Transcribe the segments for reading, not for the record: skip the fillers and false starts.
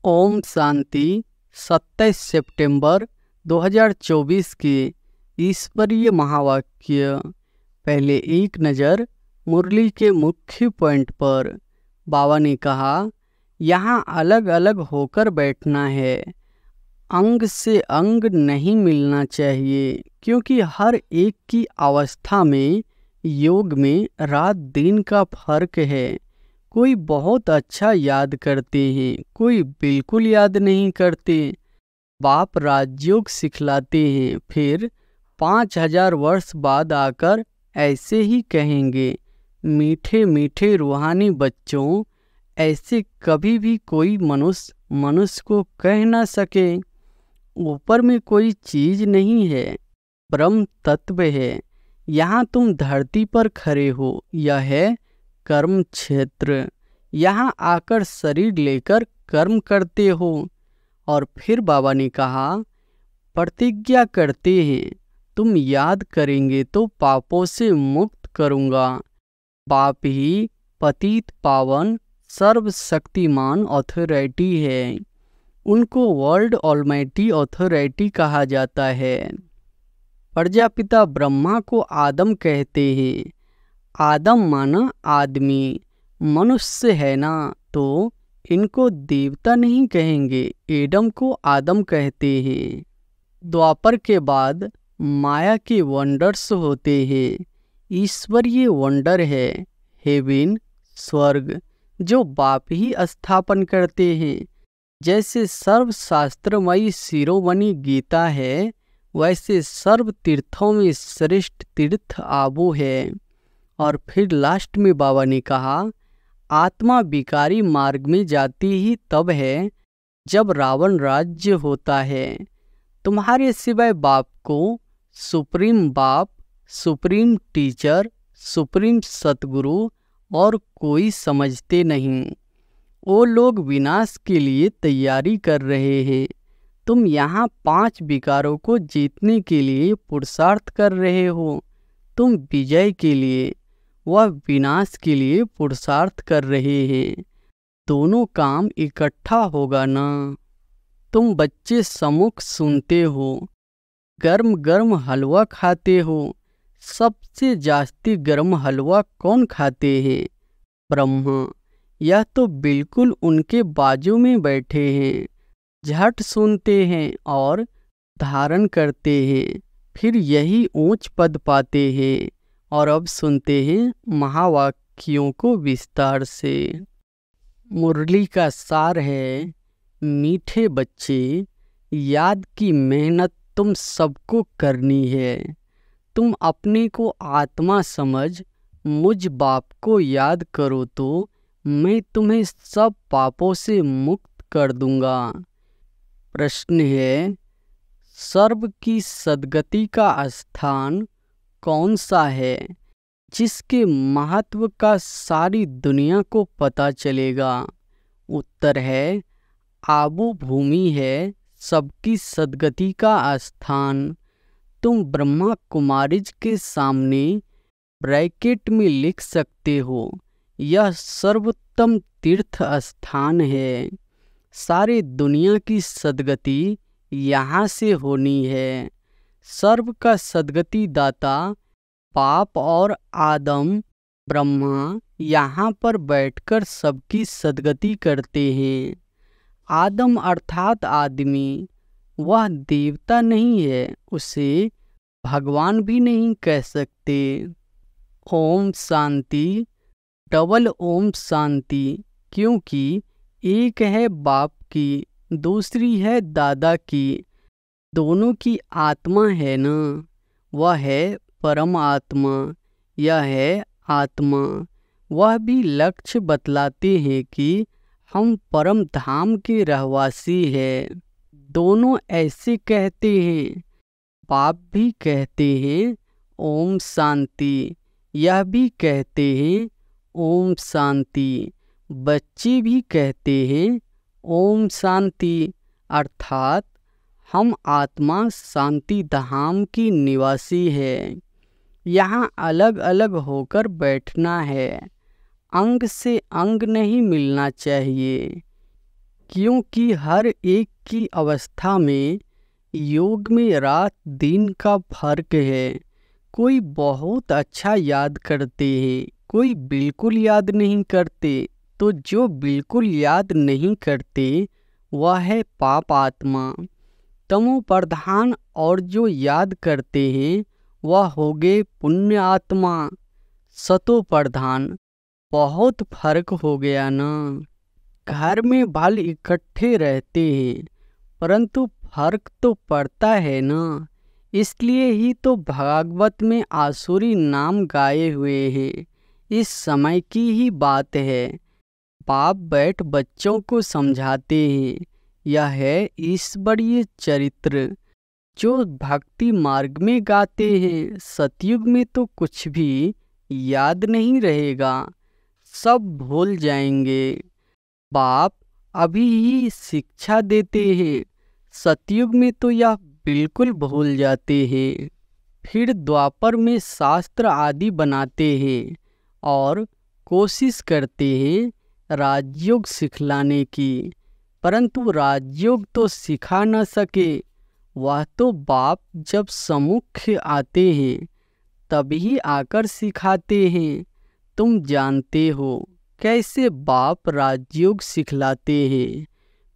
ओम शांति। 27 सितंबर 2024 के ईश्वरीय महावाक्य। पहले एक नज़र मुरली के मुख्य पॉइंट पर। बाबा ने कहा, यहाँ अलग अलग होकर बैठना है, अंग से अंग नहीं मिलना चाहिए, क्योंकि हर एक की अवस्था में योग में रात दिन का फर्क है। कोई बहुत अच्छा याद करते हैं, कोई बिल्कुल याद नहीं करते। बाप राजयोग सिखलाते हैं, फिर 5000 वर्ष बाद आकर ऐसे ही कहेंगे, मीठे मीठे रूहानी बच्चों, ऐसे कभी भी कोई मनुष्य को कह ना सके। ऊपर में कोई चीज नहीं है, ब्रह्म तत्व है। यहाँ तुम धरती पर खड़े हो, यह है कर्म क्षेत्र। यहाँ आकर शरीर लेकर कर्म करते हो। और फिर बाबा ने कहा, प्रतिज्ञा करते हैं, तुम याद करेंगे तो पापों से मुक्त करूँगा। बाप ही पतित पावन सर्वशक्तिमान अथॉरिटी है। उनको वर्ल्ड ऑलमाइटी अथॉरिटी कहा जाता है। प्रजापिता ब्रह्मा को आदम कहते हैं। आदम माना आदमी, मनुष्य है ना, तो इनको देवता नहीं कहेंगे, एडम को आदम कहते हैं। द्वापर के बाद माया के वंडर्स होते हैं। ईश्वरीय वंडर है हेवन, स्वर्ग, जो बाप ही स्थापन करते हैं। जैसे सर्वशास्त्रमयी शिरोमणि गीता है, वैसे सर्व तीर्थों में श्रेष्ठ तीर्थ आबू है। और फिर लास्ट में बाबा ने कहा, आत्मा विकारी मार्ग में जाती ही तब है जब रावण राज्य होता है। तुम्हारे सिवाय बाप को सुप्रीम बाप, सुप्रीम टीचर, सुप्रीम सतगुरु और कोई समझते नहीं। वो लोग विनाश के लिए तैयारी कर रहे हैं। तुम यहाँ 5 विकारों को जीतने के लिए पुरुषार्थ कर रहे हो। तुम विजय के लिए, वह विनाश के लिए पुरुषार्थ कर रहे हैं। दोनों काम इकट्ठा होगा ना। तुम बच्चे सम्मुख सुनते हो, गर्म गर्म हलवा खाते हो। सबसे जास्ती गर्म हलवा कौन खाते हैं? ब्रह्मा। यह तो बिल्कुल उनके बाजू में बैठे हैं। झट सुनते हैं और धारण करते हैं, फिर यही ऊंच पद पाते हैं। और अब सुनते हैं महावाक्यों को विस्तार से। मुरली का सार है, मीठे बच्चे, याद की मेहनत तुम सबको करनी है। तुम अपने को आत्मा समझ मुझ बाप को याद करो तो मैं तुम्हें सब पापों से मुक्त कर दूंगा। प्रश्न है, सर्व की सद्गति का स्थान कौन सा है, जिसके महत्व का सारी दुनिया को पता चलेगा? उत्तर है, आबू भूमि है सबकी सद्गति का स्थान। तुम ब्रह्मा कुमारीज के सामने ब्रैकेट में लिख सकते हो, यह सर्वोत्तम तीर्थ स्थान है। सारे दुनिया की सद्गति यहाँ से होनी है। सर्व का सद्गति दाता पाप और आदम ब्रह्मा यहाँ पर बैठकर सबकी सद्गति करते हैं। आदम अर्थात आदमी, वह देवता नहीं है, उसे भगवान भी नहीं कह सकते। ओम शांति। डबल ओम शांति, क्योंकि एक है बाप की, दूसरी है दादा की। दोनों की आत्मा है ना, वह है परम आत्मा, यह है आत्मा। वह भी लक्ष्य बतलाते हैं कि हम परम धाम के रहवासी हैं। दोनों ऐसे कहते हैं। बाप भी कहते हैं ओम शांति, यह भी कहते हैं ओम शांति। बच्चे भी कहते हैं ओम शांति, अर्थात हम आत्मा शांति धाम की निवासी है। यहाँ अलग अलग होकर बैठना है, अंग से अंग नहीं मिलना चाहिए। क्योंकि हर एक की अवस्था में योग में रात दिन का फर्क है। कोई बहुत अच्छा याद करते हैं, कोई बिल्कुल याद नहीं करते। तो जो बिल्कुल याद नहीं करते वह है पाप आत्मा, तमो प्रधान, और जो याद करते हैं वह हो गए पुण्य आत्मा, सतो प्रधान। बहुत फर्क हो गया ना। घर में बाल इकट्ठे रहते हैं परंतु फर्क तो पड़ता है ना। इसलिए ही तो भागवत में आसुरी नाम गाए हुए हैं। इस समय की ही बात है। बाप बैठ बच्चों को समझाते हैं। यह है ईश्वरीय चरित्र जो भक्ति मार्ग में गाते हैं। सतयुग में तो कुछ भी याद नहीं रहेगा, सब भूल जाएंगे। बाप अभी ही शिक्षा देते हैं, सतयुग में तो यह बिल्कुल भूल जाते हैं। फिर द्वापर में शास्त्र आदि बनाते हैं और कोशिश करते हैं राजयोग सिखलाने की, परंतु राजयोग तो सिखा न सके। वह तो बाप जब सम्मुख आते हैं तभी आकर सिखाते हैं। तुम जानते हो कैसे बाप राजयोग सिखलाते हैं।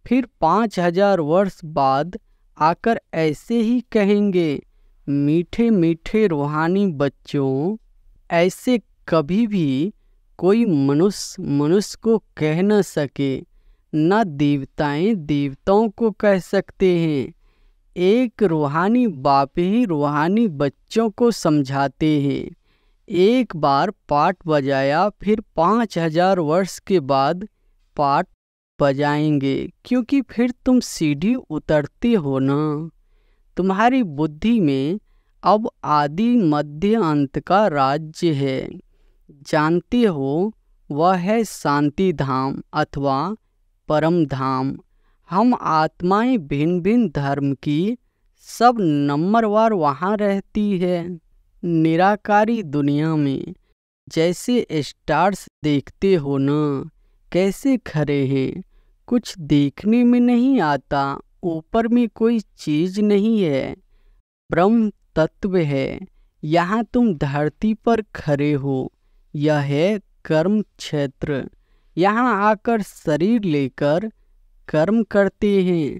फिर 5000 वर्ष बाद आकर ऐसे ही कहेंगे, मीठे मीठे रूहानी बच्चों। ऐसे कभी भी कोई मनुष्य को कह न सके, न देवताएं देवताओं को कह सकते हैं। एक रूहानी बाप ही रूहानी बच्चों को समझाते हैं। एक बार पाठ बजाया, फिर 5000 वर्ष के बाद पाठ बजाएंगे, क्योंकि फिर तुम सीढ़ी उतरते हो ना। तुम्हारी बुद्धि में अब आदि मध्य अंत का राज्य है। जानते हो वह है शांति धाम अथवा परम धाम। हम आत्माएं भिन्न भिन्न धर्म की सब नंबरवार वहाँ रहती है। निराकारी दुनिया में जैसे स्टार्स देखते हो ना, कैसे खड़े हैं, कुछ देखने में नहीं आता। ऊपर में कोई चीज नहीं है, ब्रह्म तत्व है। यहाँ तुम धरती पर खड़े हो, यह है कर्म क्षेत्र। यहाँ आकर शरीर लेकर कर्म करते हैं।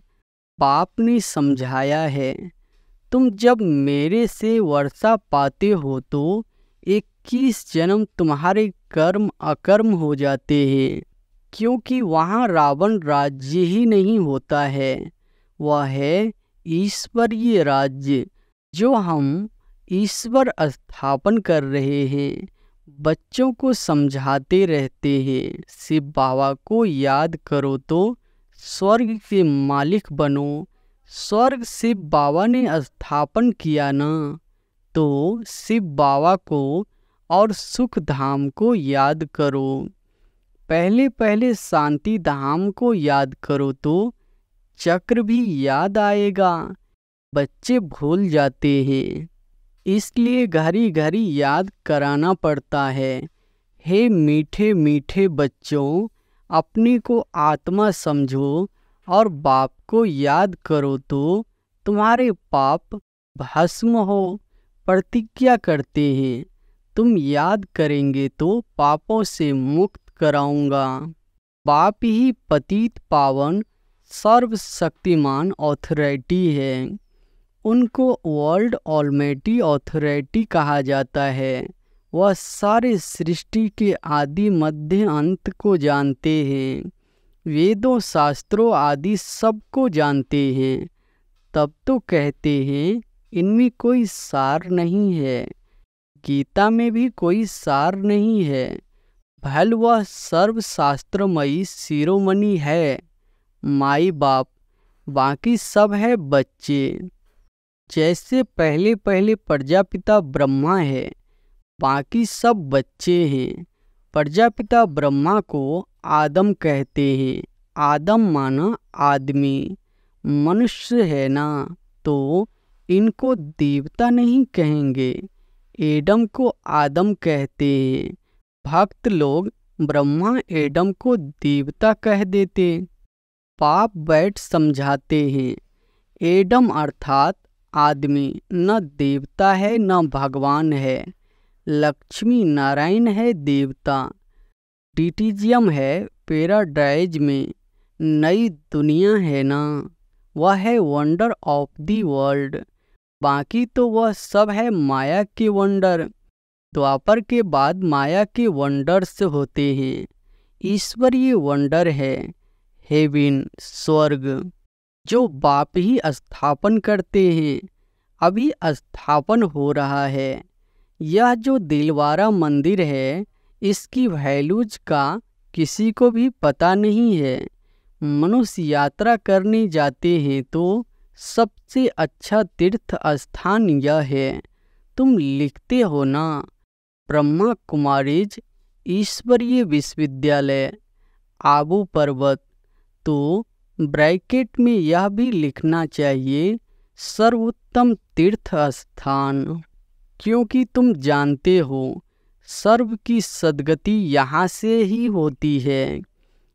बाप ने समझाया है, तुम जब मेरे से वर्षा पाते हो तो 21 जन्म तुम्हारे कर्म अकर्म हो जाते हैं। क्योंकि वहाँ रावण राज्य ही नहीं होता है, वह है ईश्वरीय राज्य जो हम ईश्वर स्थापन कर रहे हैं। बच्चों को समझाते रहते हैं, शिव बाबा को याद करो तो स्वर्ग के मालिक बनो। स्वर्ग शिव बाबा ने स्थापन किया ना, तो शिव बाबा को और सुख धाम को याद करो। पहले पहले शांति धाम को याद करो तो चक्र भी याद आएगा। बच्चे भूल जाते हैं, इसलिए घड़ी घड़ी याद कराना पड़ता है। हे मीठे मीठे बच्चों, अपने को आत्मा समझो और बाप को याद करो तो तुम्हारे पाप भस्म हो। प्रतिज्ञा करते हैं, तुम याद करेंगे तो पापों से मुक्त कराऊंगा। बाप ही पतित पावन सर्वशक्तिमान ऑथोरिटी है। उनको वर्ल्ड ऑलमाइटी ऑथोरिटी कहा जाता है। वह सारे सृष्टि के आदि मध्य अंत को जानते हैं। वेदों शास्त्रों आदि सबको जानते हैं। तब तो कहते हैं इनमें कोई सार नहीं है। गीता में भी कोई सार नहीं है। भल वह सर्वशास्त्रमयी शिरोमणि है, माई बाप, बाकी सब है बच्चे। जैसे पहले पहले प्रजापिता ब्रह्मा है, बाकी सब बच्चे हैं। प्रजापिता ब्रह्मा को आदम कहते हैं। आदम माना आदमी, मनुष्य है ना, तो इनको देवता नहीं कहेंगे। एडम को आदम कहते हैं। भक्त लोग ब्रह्मा एडम को देवता कह देते। बाप बैठ समझाते हैं, एडम अर्थात आदमी न देवता है न भगवान है, लक्ष्मी नारायण है देवता, डिटिजियम है पैराडाइज में, नई दुनिया है ना, वह है वंडर ऑफ दी वर्ल्ड, बाकी तो वह सब है माया के वंडर। द्वापर के बाद माया के वंडर्स होते हैं, ईश्वरीय वंडर है हेवन स्वर्ग, जो बाप ही स्थापन करते हैं, अभी स्थापन हो रहा है। यह जो दिलवारा मंदिर है, इसकी वैल्यूज का किसी को भी पता नहीं है। मनुष्य यात्रा करने जाते हैं तो सबसे अच्छा तीर्थ स्थान यह है। तुम लिखते हो ना, ब्रह्मा कुमारीज ईश्वरीय विश्वविद्यालय आबू पर्वत, तो ब्रैकेट में यह भी लिखना चाहिए सर्वोत्तम तीर्थ स्थान, क्योंकि तुम जानते हो सर्व की सद्गति यहाँ से ही होती है।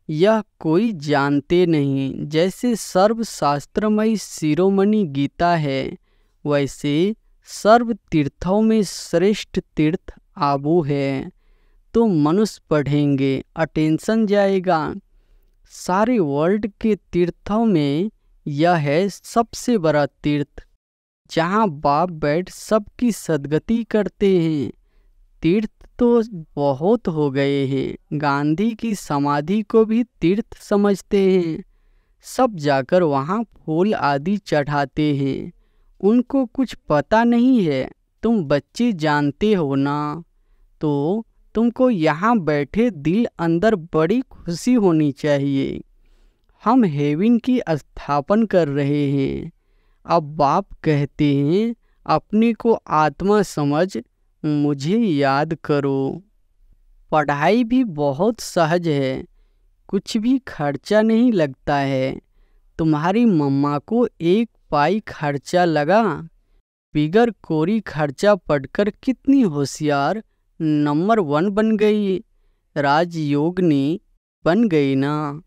यह कोई जानते नहीं। जैसे सर्व शास्त्रमयी शिरोमणि गीता है, वैसे सर्व तीर्थों में श्रेष्ठ तीर्थ आबू है। तो मनुष्य पढ़ेंगे, अटेंशन जाएगा। सारे वर्ल्ड के तीर्थों में यह है सबसे बड़ा तीर्थ, जहाँ बाप बैठ सबकी सद्गति करते हैं। तीर्थ तो बहुत हो गए हैं, गांधी की समाधि को भी तीर्थ समझते हैं। सब जाकर वहाँ फूल आदि चढ़ाते हैं, उनको कुछ पता नहीं है। तुम बच्चे जानते हो ना, तो तुमको यहाँ बैठे दिल अंदर बड़ी खुशी होनी चाहिए। हम हेवन की स्थापन कर रहे हैं। अब बाप कहते हैं, अपने को आत्मा समझ मुझे याद करो। पढ़ाई भी बहुत सहज है, कुछ भी खर्चा नहीं लगता है। तुम्हारी मम्मा को 1 पाई खर्चा लगा, बिगर कोरी खर्चा पढ़कर कितनी होशियार नंबर 1 बन गई, राजयोगिनी बन गई ना।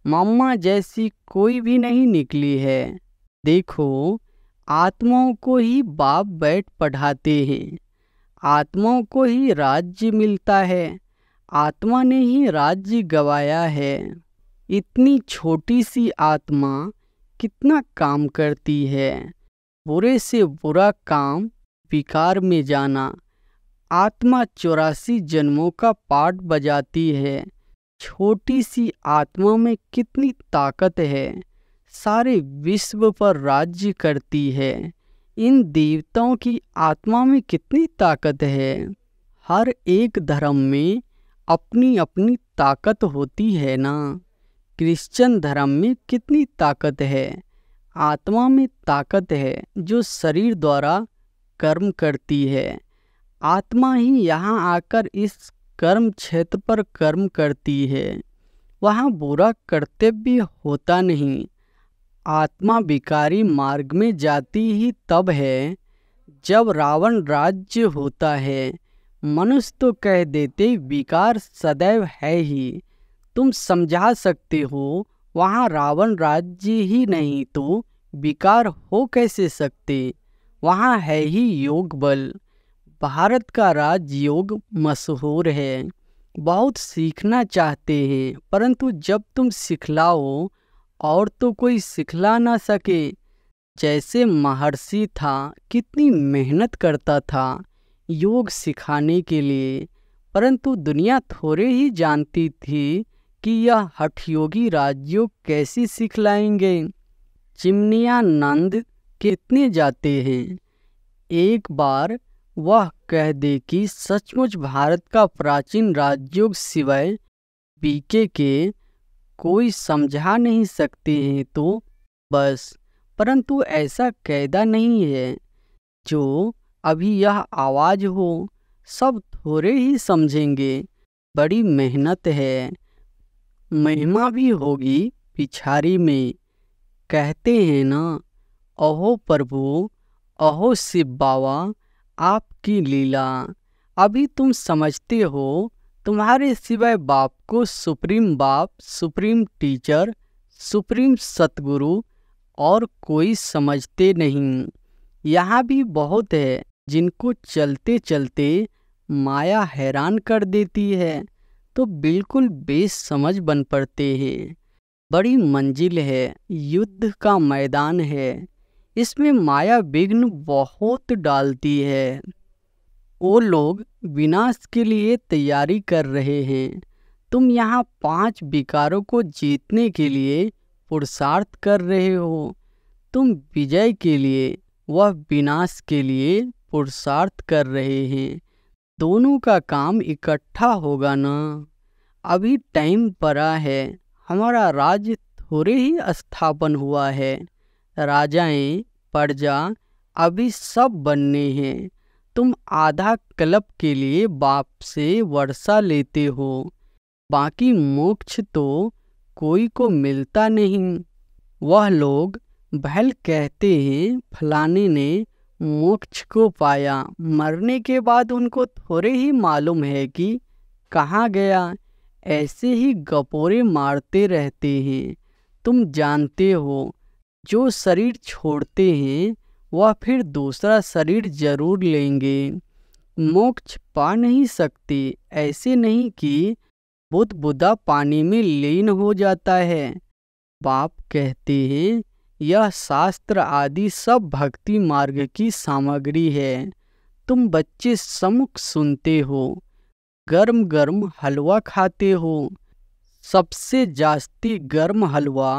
मम्मा जैसी कोई भी नहीं निकली है। देखो, आत्माओं को ही बाप बैठ पढ़ाते हैं, आत्माओं को ही राज्य मिलता है। आत्मा ने ही राज्य गवाया है। इतनी छोटी सी आत्मा कितना काम करती है। बुरे से बुरा काम विकार में जाना। आत्मा 84 जन्मों का पाठ बजाती है। छोटी सी आत्मा में कितनी ताकत है, सारे विश्व पर राज्य करती है। इन देवताओं की आत्मा में कितनी ताकत है। हर एक धर्म में अपनी अपनी ताकत होती है ना। क्रिश्चियन धर्म में कितनी ताकत है, आत्मा में ताकत है जो शरीर द्वारा कर्म करती है। आत्मा ही यहाँ आकर इस कर्म क्षेत्र पर कर्म करती है, वहाँ बुरा कर्तव्य होता नहीं। आत्मा विकारी मार्ग में जाती ही तब है जब रावण राज्य होता है। मनुष्य तो कह देते विकार सदैव है ही। तुम समझा सकते हो, वहाँ रावण राज्य ही नहीं तो विकार हो कैसे सकते। वहाँ है ही योग बल। भारत का राजयोग मशहूर है, बहुत सीखना चाहते हैं, परंतु जब तुम सिखलाओ और तो कोई सिखला ना सके। जैसे महर्षि था, कितनी मेहनत करता था योग सिखाने के लिए, परंतु दुनिया थोड़े ही जानती थी कि यह हठयोगी राजयोग कैसे सिखलाएंगे। चिमनियानंद कितने जाते हैं। एक बार वह कह दे कि सचमुच भारत का प्राचीन राजयोग सिवाय बीके के कोई समझा नहीं सकते हैं तो बस, परंतु ऐसा कायदा नहीं है जो अभी यह आवाज़ हो सब थोड़े ही समझेंगे। बड़ी मेहनत है, महिमा भी होगी पिछाड़ी में। कहते हैं ना, अहो प्रभु, अहो शिव बाबा, आपकी लीला। अभी तुम समझते हो, तुम्हारे सिवाय बाप को सुप्रीम बाप, सुप्रीम टीचर, सुप्रीम सतगुरु और कोई समझते नहीं। यहाँ भी बहुत है जिनको चलते चलते माया हैरान कर देती है तो बिल्कुल बेसमझ बन पड़ते हैं। बड़ी मंजिल है, युद्ध का मैदान है, इसमें माया विघ्न बहुत डालती है। वो लोग विनाश के लिए तैयारी कर रहे हैं, तुम यहाँ 5 विकारों को जीतने के लिए पुरुषार्थ कर रहे हो। तुम विजय के लिए, वह विनाश के लिए पुरुषार्थ कर रहे हैं। दोनों का काम इकट्ठा होगा ना। अभी टाइम पड़ा है, हमारा राज्य थोड़े ही स्थापन हुआ है। राजाएं, प्रजा अभी सब बनने हैं। तुम आधा कल्प के लिए बाप से वर्षा लेते हो, बाकी मोक्ष तो कोई को मिलता नहीं। वह लोग भल कहते हैं फलाने ने मोक्ष को पाया, मरने के बाद उनको थोड़े ही मालूम है कि कहाँ गया। ऐसे ही गपोरे मारते रहते हैं। तुम जानते हो जो शरीर छोड़ते हैं वह फिर दूसरा शरीर जरूर लेंगे। मोक्ष पा नहीं सकते, ऐसे नहीं कि बुद्धा पानी में लीन हो जाता है। बाप कहते हैं यह शास्त्र आदि सब भक्ति मार्ग की सामग्री है। तुम बच्चे सम्मुख सुनते हो, गर्म गर्म हलवा खाते हो। सबसे जास्ती गर्म हलवा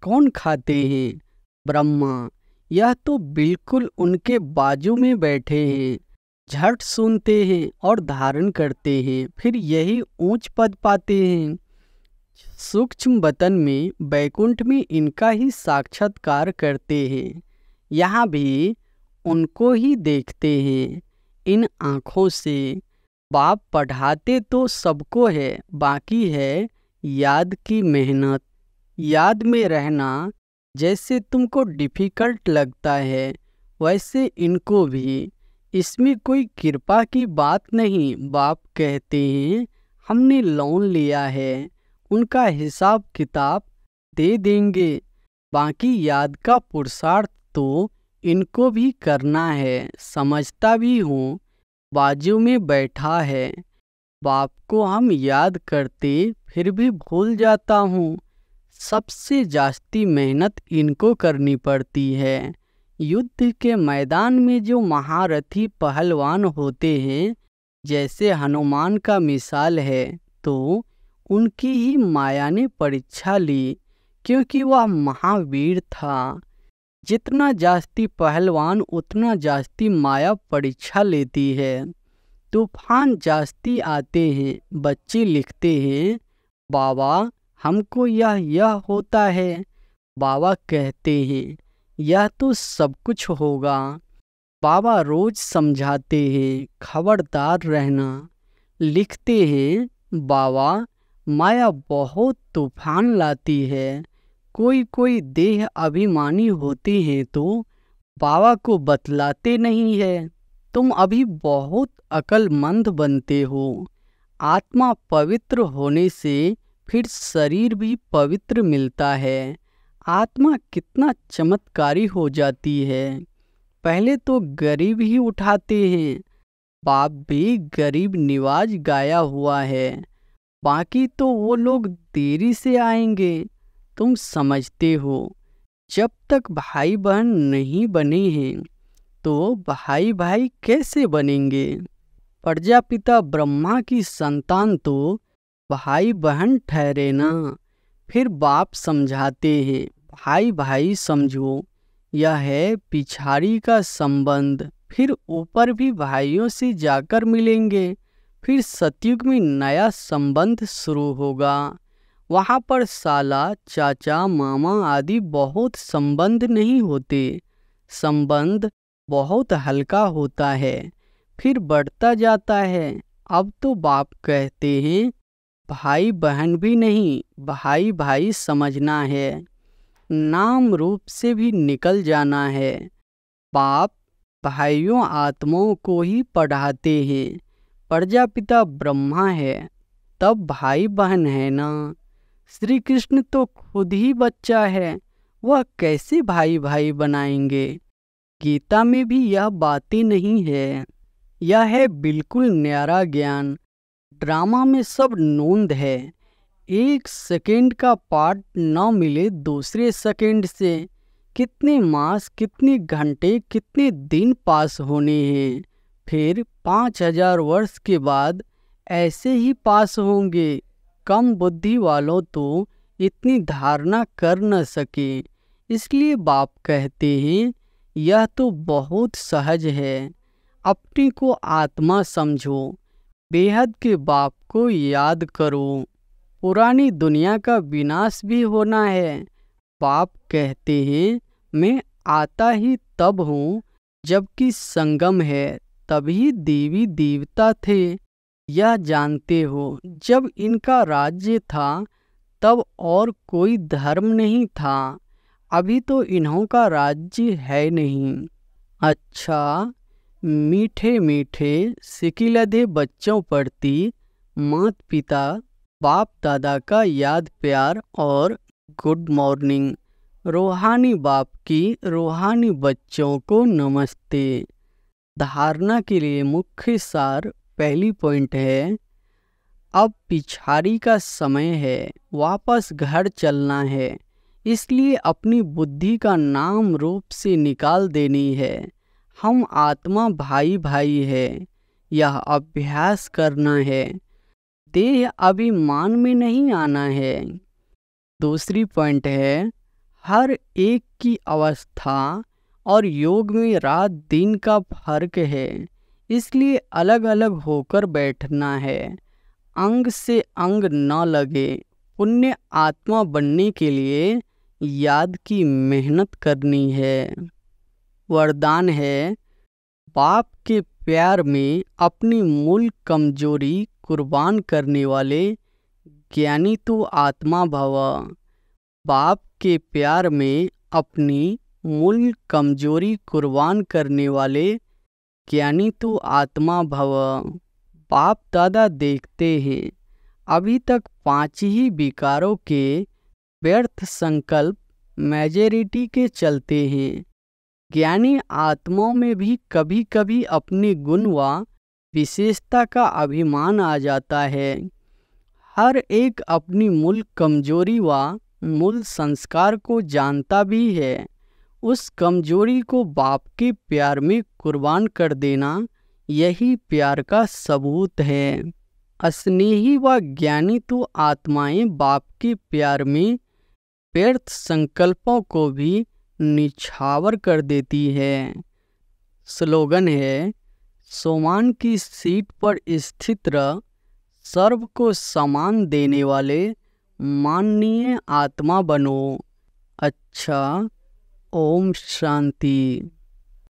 कौन खाते हैं? ब्रह्मा। यह तो बिल्कुल उनके बाजू में बैठे हैं, झट सुनते हैं और धारण करते हैं, फिर यही ऊंच पद पाते हैं। सूक्ष्म वतन में, बैकुंठ में इनका ही साक्षात्कार करते हैं। यहाँ भी उनको ही देखते हैं इन आँखों से। बाप पढ़ाते तो सबको है, बाकी है याद की मेहनत। याद में रहना जैसे तुमको डिफ़िकल्ट लगता है वैसे इनको भी। इसमें कोई कृपा की बात नहीं। बाप कहते हैं हमने लोन लिया है, उनका हिसाब किताब दे देंगे। बाकी याद का पुरुषार्थ तो इनको भी करना है। समझता भी हूँ, बाजू में बैठा है। बाप को हम याद करते फिर भी भूल जाता हूँ। सबसे जास्ती मेहनत इनको करनी पड़ती है। युद्ध के मैदान में जो महारथी पहलवान होते हैं, जैसे हनुमान का मिसाल है, तो उनकी ही माया ने परीक्षा ली, क्योंकि वह महावीर था। जितना जास्ती पहलवान उतना जास्ती माया परीक्षा लेती है। तूफान जास्ती आते हैं। बच्चे लिखते हैं बाबा हमको यह होता है। बाबा कहते हैं यह तो सब कुछ होगा। बाबा रोज समझाते हैं खबरदार रहना। लिखते हैं बाबा माया बहुत तूफान लाती है। कोई कोई देह अभिमानी होते हैं तो बाबा को बतलाते नहीं है। तुम अभी बहुत अक्लमंद बनते हो। आत्मा पवित्र होने से फिर शरीर भी पवित्र मिलता है। आत्मा कितना चमत्कारी हो जाती है। पहले तो गरीब ही उठाते हैं। बाप भी गरीब निवाज गाया हुआ है। बाकी तो वो लोग देरी से आएंगे। तुम समझते हो जब तक भाई बहन नहीं बने हैं तो भाई भाई कैसे बनेंगे? प्रजापिता ब्रह्मा की संतान तो भाई बहन ठहरे ना। फिर बाप समझाते हैं भाई भाई समझो, यह है पिछाड़ी का संबंध। फिर ऊपर भी भाइयों से जाकर मिलेंगे। फिर सतयुग में नया संबंध शुरू होगा। वहाँ पर साला, चाचा, मामा आदि बहुत संबंध नहीं होते। संबंध बहुत हल्का होता है, फिर बढ़ता जाता है। अब तो बाप कहते हैं भाई बहन भी नहीं, भाई भाई समझना है। नाम रूप से भी निकल जाना है। बाप भाइयों आत्माओं को ही पढ़ाते हैं। प्रजापिता ब्रह्मा है, तब भाई बहन है ना। श्री कृष्ण तो खुद ही बच्चा है, वह कैसे भाई भाई बनाएंगे। गीता में भी यह बातें नहीं है। यह है बिल्कुल न्यारा ज्ञान। ड्रामा में सब नोंद है। 1 सेकेंड का पार्ट न मिले दूसरे सेकेंड से कितने मास, कितने घंटे, कितने दिन पास होने हैं। फिर 5000 वर्ष के बाद ऐसे ही पास होंगे। कम बुद्धि वालों तो इतनी धारणा कर न सके। इसलिए बाप कहते हैं यह तो बहुत सहज है। अपने को आत्मा समझो, बेहद के बाप को याद करो। पुरानी दुनिया का विनाश भी होना है। बाप कहते हैं मैं आता ही तब हूँ जबकि संगम है, तभी देवी देवता थे। यह जानते हो, जब इनका राज्य था तब और कोई धर्म नहीं था। अभी तो इन्हों का राज्य है नहीं। अच्छा, मीठे मीठे सिकिलधे बच्चों प्रति माता पिता बाप दादा का याद प्यार और गुड मॉर्निंग। रूहानी बाप की रूहानी बच्चों को नमस्ते। धारणा के लिए मुख्य सार पहली पॉइंट है, अब पिछाड़ी का समय है, वापस घर चलना है। इसलिए अपनी बुद्धि का नाम रूप से निकाल देनी है। हम आत्मा भाई भाई है, यह अभ्यास करना है। देह अभिमान में नहीं आना है। दूसरी पॉइंट है, हर एक की अवस्था और योग में रात दिन का फर्क है, इसलिए अलग अलग होकर बैठना है। अंग से अंग न लगे। पुण्य आत्मा बनने के लिए याद की मेहनत करनी है। वरदान है, बाप के प्यार में अपनी मूल कमजोरी कुर्बान करने वाले ज्ञानी तो आत्मा भव। बाप के प्यार में अपनी मूल कमजोरी कुर्बान करने वाले ज्ञानी तो आत्मा भव। बाप दादा देखते हैं अभी तक 5 ही विकारों के व्यर्थ संकल्प मेजॉरिटी के चलते हैं। ज्ञानी आत्माओं में भी कभी कभी अपने गुण व विशेषता का अभिमान आ जाता है। हर एक अपनी मूल कमजोरी व मूल संस्कार को जानता भी है। उस कमजोरी को बाप के प्यार में कुर्बान कर देना, यही प्यार का सबूत है। स्नेही व ज्ञानी तो आत्माएं बाप के प्यार में व्यर्थ संकल्पों को भी निछावर कर देती है। स्लोगन है, सोमान की सीट पर स्थित रह, सर्व को सम्मान देने वाले माननीय आत्मा बनो। अच्छा, ओम शांति।